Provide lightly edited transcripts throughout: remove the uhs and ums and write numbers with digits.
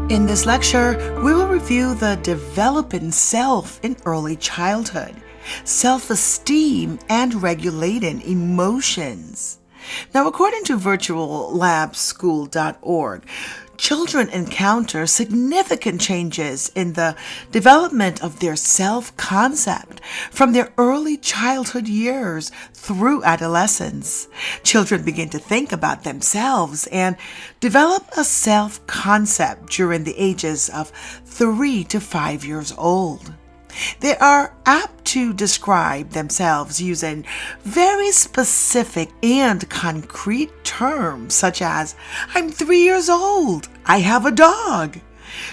In this lecture, we will review the developing self in early childhood, self-esteem, and regulating emotions. Now, according to virtuallabschool.org, children encounter significant changes in the development of their self-concept from their early childhood years through adolescence. Children begin to think about themselves and develop a self-concept during the ages of 3 to 5 years old. They are apt to describe themselves using very specific and concrete terms such as, "I'm 3 years old, I have a dog."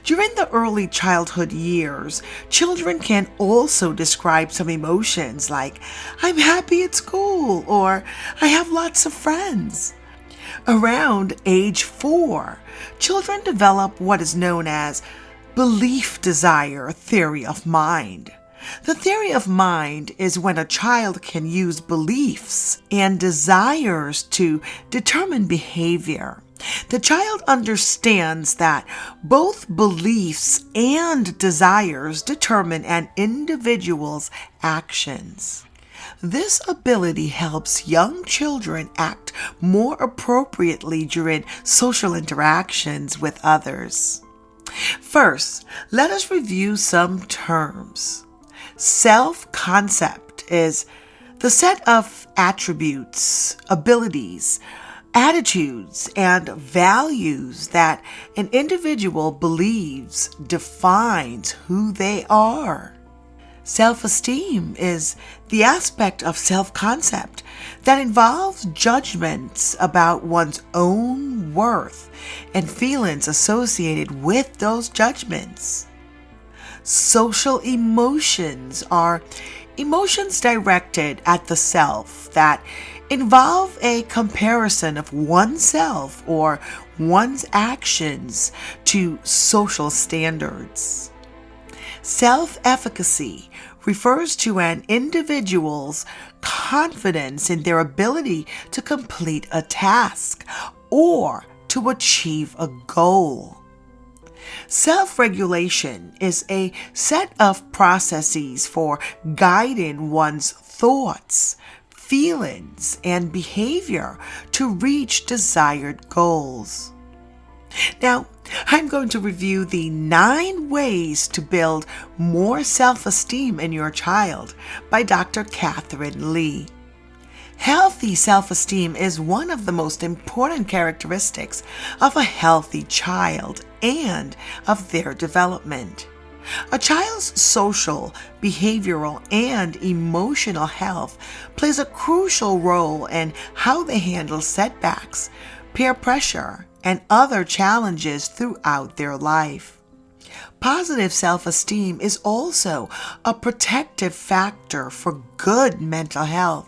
During the early childhood years, children can also describe some emotions like, "I'm happy at school," or "I have lots of friends." Around age 4, children develop what is known as belief desire theory of mind. The theory of mind is when a child can use beliefs and desires to determine behavior. The child understands that both beliefs and desires determine an individual's actions. This ability helps young children act more appropriately during social interactions with others. First, let us review some terms. Self-concept is the set of attributes, abilities, attitudes, and values that an individual believes defines who they are. Self-esteem is the aspect of self-concept that involves judgments about one's own worth and feelings associated with those judgments. Social emotions are emotions directed at the self that involve a comparison of oneself or one's actions to social standards. Self-efficacy refers to an individual's confidence in their ability to complete a task or to achieve a goal. Self-regulation is a set of processes for guiding one's thoughts, feelings, and behavior to reach desired goals. Now, I'm going to review the 9 ways to build more self-esteem in your child by Dr. Catherine Lee. Healthy self-esteem is one of the most important characteristics of a healthy child and of their development. A child's social, behavioral, and emotional health plays a crucial role in how they handle setbacks, peer pressure, and other challenges throughout their life. Positive self-esteem is also a protective factor for good mental health.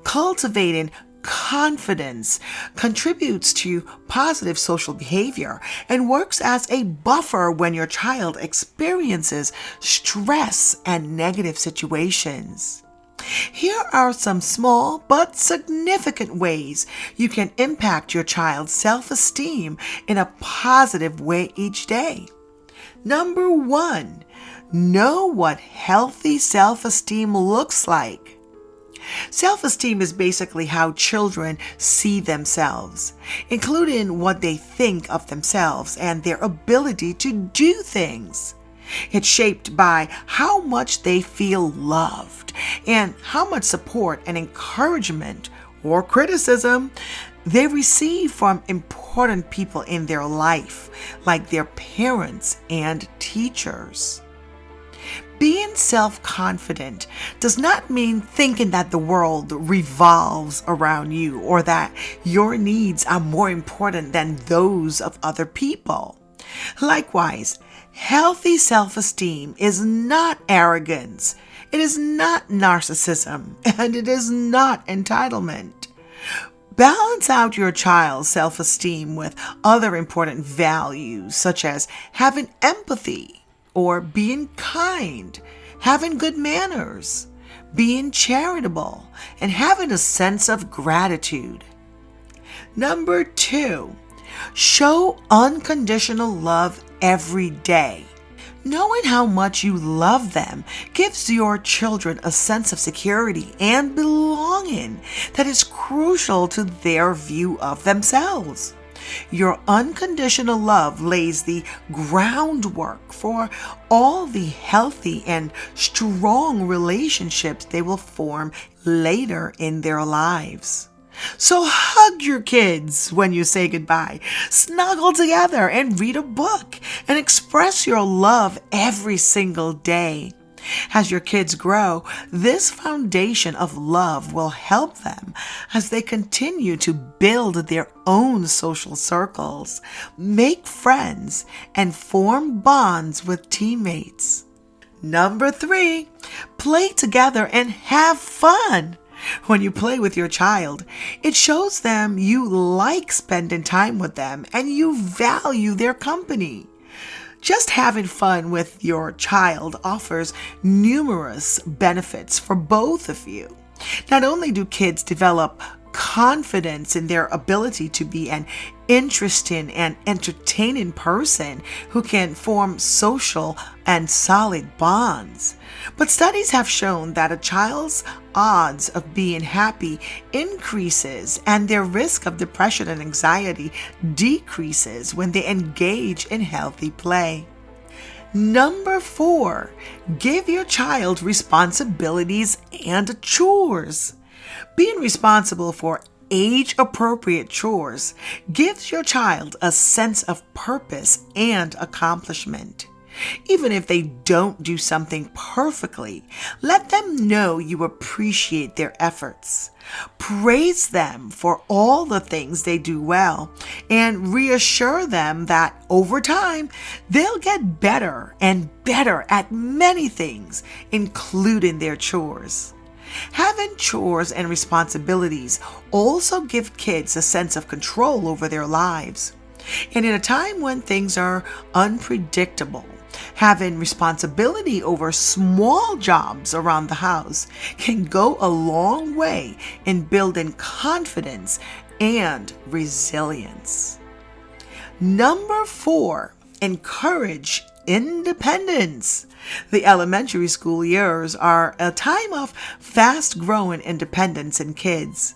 Cultivating confidence contributes to positive social behavior and works as a buffer when your child experiences stress and negative situations. Here are some small but significant ways you can impact your child's self-esteem in a positive way each day. Number 1, know what healthy self-esteem looks like. Self-esteem is basically how children see themselves, including what they think of themselves and their ability to do things. It's shaped by how much they feel loved and how much support and encouragement or criticism they receive from important people in their life, like their parents and teachers. Being self-confident does not mean thinking that the world revolves around you or that your needs are more important than those of other people. Likewise, healthy self-esteem is not arrogance, it is not narcissism, and it is not entitlement. Balance out your child's self-esteem with other important values such as having empathy, or being kind, having good manners, being charitable, and having a sense of gratitude. Number 2, show unconditional love every day. Knowing how much you love them gives your children a sense of security and belonging that is crucial to their view of themselves. Your unconditional love lays the groundwork for all the healthy and strong relationships they will form later in their lives. So hug your kids when you say goodbye, snuggle together and read a book, and express your love every single day. As your kids grow, this foundation of love will help them as they continue to build their own social circles, make friends, and form bonds with teammates. Number 3, play together and have fun. When you play with your child, it shows them you like spending time with them and you value their company. Just having fun with your child offers numerous benefits for both of you. Not only do kids develop confidence in their ability to be an interesting and entertaining person who can form social and solid bonds, but studies have shown that a child's odds of being happy increases and their risk of depression and anxiety decreases when they engage in healthy play. Number 4, give your child responsibilities and chores. Being responsible for age-appropriate chores gives your child a sense of purpose and accomplishment. Even if they don't do something perfectly, let them know you appreciate their efforts. Praise them for all the things they do well, and reassure them that over time, they'll get better and better at many things, including their chores. Having chores and responsibilities also give kids a sense of control over their lives. And in a time when things are unpredictable, having responsibility over small jobs around the house can go a long way in building confidence and resilience. Number 4, encourage independence. The elementary school years are a time of fast-growing independence in kids.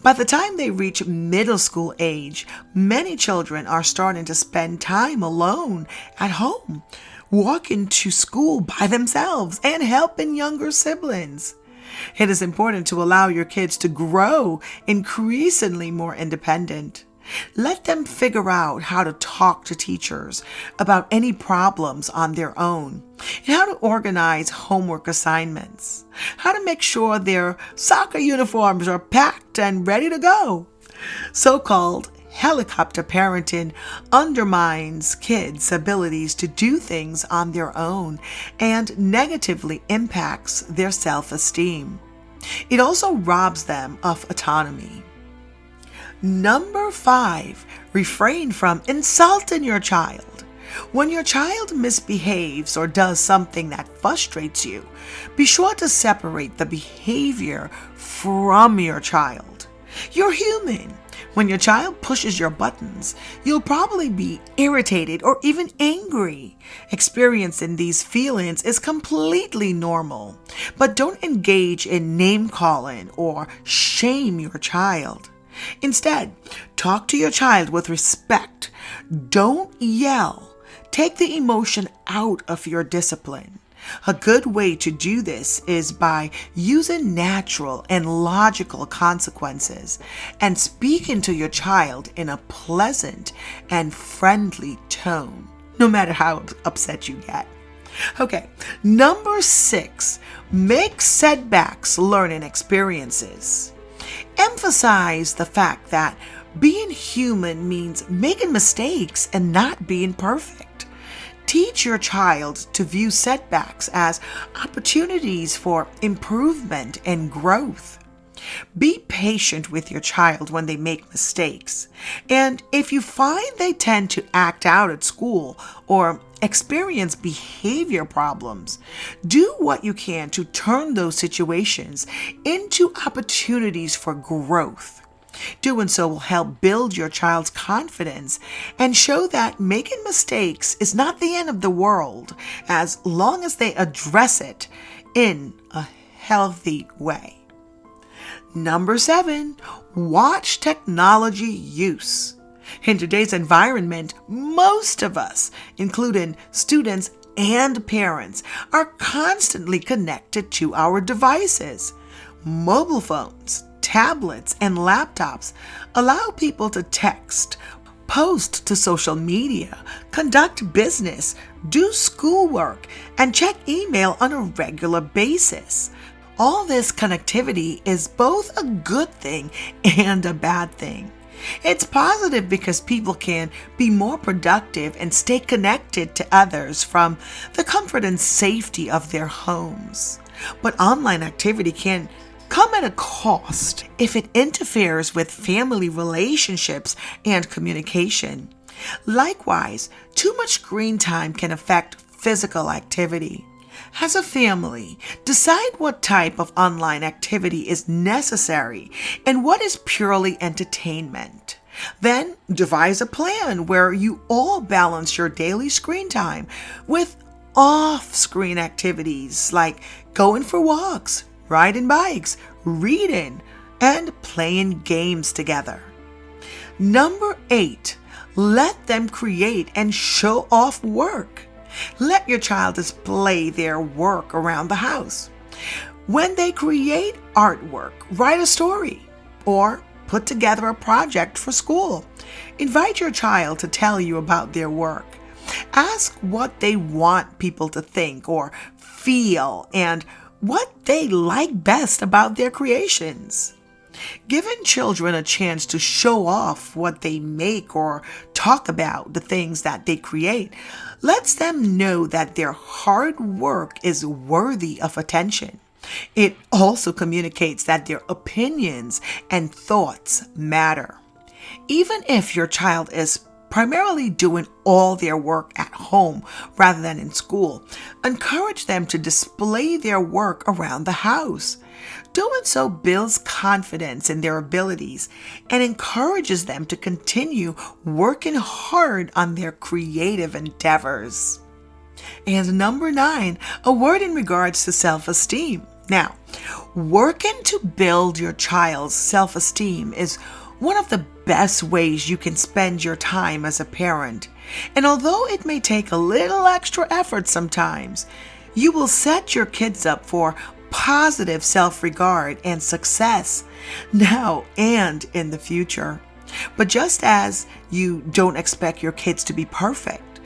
By the time they reach middle school age, many children are starting to spend time alone at home, walking to school by themselves, and helping younger siblings. It is important to allow your kids to grow increasingly more independent. Let them figure out how to talk to teachers about any problems on their own, and how to organize homework assignments, how to make sure their soccer uniforms are packed and ready to go. So-called helicopter parenting undermines kids' abilities to do things on their own and negatively impacts their self-esteem. It also robs them of autonomy. Number 5, refrain from insulting your child. When your child misbehaves or does something that frustrates you, be sure to separate the behavior from your child. You're human. When your child pushes your buttons, you'll probably be irritated or even angry. Experiencing these feelings is completely normal, but don't engage in name-calling or shame your child. Instead, talk to your child with respect. Don't yell. Take the emotion out of your discipline. A good way to do this is by using natural and logical consequences and speaking to your child in a pleasant and friendly tone, no matter how upset you get. Okay, number 6, make setbacks learning experiences. Emphasize the fact that being human means making mistakes and not being perfect. Teach your child to view setbacks as opportunities for improvement and growth. Be patient with your child when they make mistakes. And if you find they tend to act out at school or experience behavior problems, do what you can to turn those situations into opportunities for growth. Doing so will help build your child's confidence and show that making mistakes is not the end of the world as long as they address it in a healthy way. Number 7, watch technology use. In today's environment, most of us, including students and parents, are constantly connected to our devices. Mobile phones, tablets, and laptops allow people to text, post to social media, conduct business, do schoolwork, and check email on a regular basis. All this connectivity is both a good thing and a bad thing. It's positive because people can be more productive and stay connected to others from the comfort and safety of their homes. But online activity can come at a cost if it interferes with family relationships and communication. Likewise, too much screen time can affect physical activity. As a family, decide what type of online activity is necessary and what is purely entertainment. Then devise a plan where you all balance your daily screen time with off-screen activities like going for walks, riding bikes, reading, and playing games together. Number 8, let them create and show off work. Let your child display their work around the house. When they create artwork, write a story, or put together a project for school. Invite your child to tell you about their work. Ask what they want people to think or feel and what they like best about their creations. Giving children a chance to show off what they make or talk about the things that they create lets them know that their hard work is worthy of attention. It also communicates that their opinions and thoughts matter. Even if your child is primarily doing all their work at home rather than in school, encourage them to display their work around the house. Doing so builds confidence in their abilities and encourages them to continue working hard on their creative endeavors. And number 9, a word in regards to self-esteem. Now, working to build your child's self-esteem is one of the best ways you can spend your time as a parent. And although it may take a little extra effort sometimes, you will set your kids up for positive self-regard and success now and in the future. But just as you don't expect your kids to be perfect,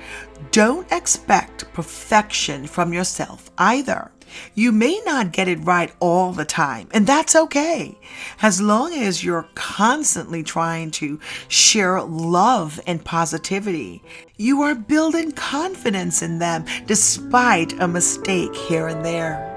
don't expect perfection from yourself either. You may not get it right all the time, and that's okay. As long as you're constantly trying to share love and positivity, you are building confidence in them despite a mistake here and there.